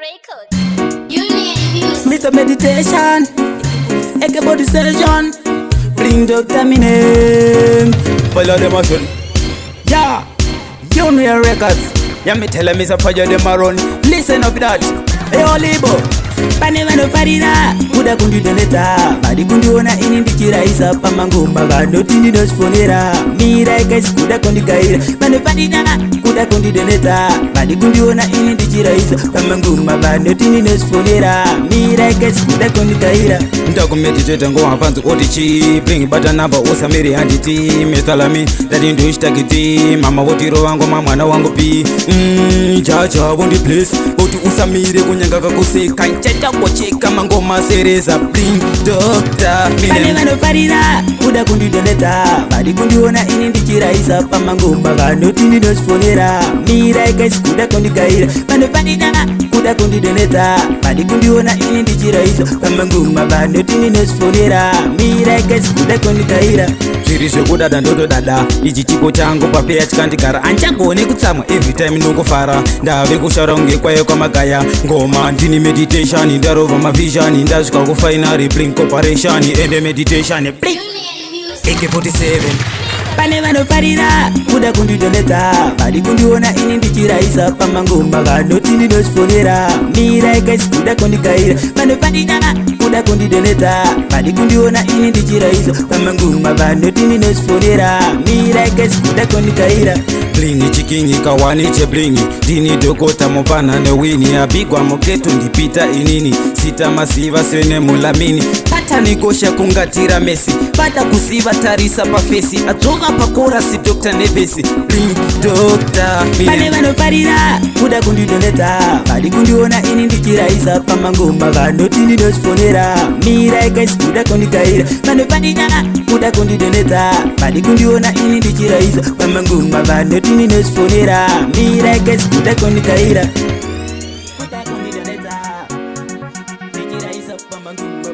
Record. You need music. Mr. Meditation, Eke Body Surgeon, bring Dr. my name. Follow the motion. Yeah, Union Records. Yeah, me tell them it's a fire them a run. Listen up that. Hey, Olibo. Pane vano parira kuda kundidoneta badi kundiona ini ndichiraisa pamangomba vanoti ndinosifonera mira ikaisi kuda kundigaira vano parira kuda kundidoneta badi kundiona ini ndichiraisa pamangomba vanoti ndinosifonera mira ikaisi kuda kundigaira ndakumediteta ngowa panzi oti chi bring bata number usamiri handiti Mr. Lami dati ndoshitagiti mama wotiro wangu mwana wangu pi jaja wondi place oti usamire kunyanga kakuseka cheta kocheka mangoma sereza bring Dr. Pane vanoparira kuda kundidoneta badi kundiona ini ndichiraisa pamangoma vanoti ndinosifonera mira ikaisi kuda kundigaira vanoparira kuda kundidoneta badi kundiona ini ndichiraisa pamangoma vanoti ndinosifonera mira ikaisi kuda kundigaira zviri zvekudada ndotodada ichi chipo changu papeya chikandigara anchagone kutsamwa every time nongofara ndave kushaura kunge kwayo kwamagaya ngoma ndini meditation ndarova mavision ndasvika kufinary bring corporation ende meditation bring AK47 pane vanofarira kuda kundidoneta badi kundiona ini ndichiraisa pamangoma vanoti ndinosifonera mira ikaisi kuda kundigaira vanofarira kuda kundidoneta badi kundiona ini ndichiraisa pamangoma vanoti ndinosifonera mira ikaisi kuda kundigaira blingi chikingi kawani cheblingi ndini dhokota mopana newini abigwa moketo ndipita inini sita masiva sene mulamini pata nikosha kungatira mesi pata kusiva tarisa pafesi adzoka pakorasi Dr. Nevesi bring Dr. pane vanoparira kuda kundidoneta badi kundiona ini ndichiraisa pamangoma vanoti ndinosifonera mira ikaisi kuda kundigaira vanoparira kuda kundidoneta badi kundiona ini ndichiraisa pamangoma vanoti ndinosifonera mira ikaisi kuda kundigaira kuda kundidoneta ndichiraisa pamangoma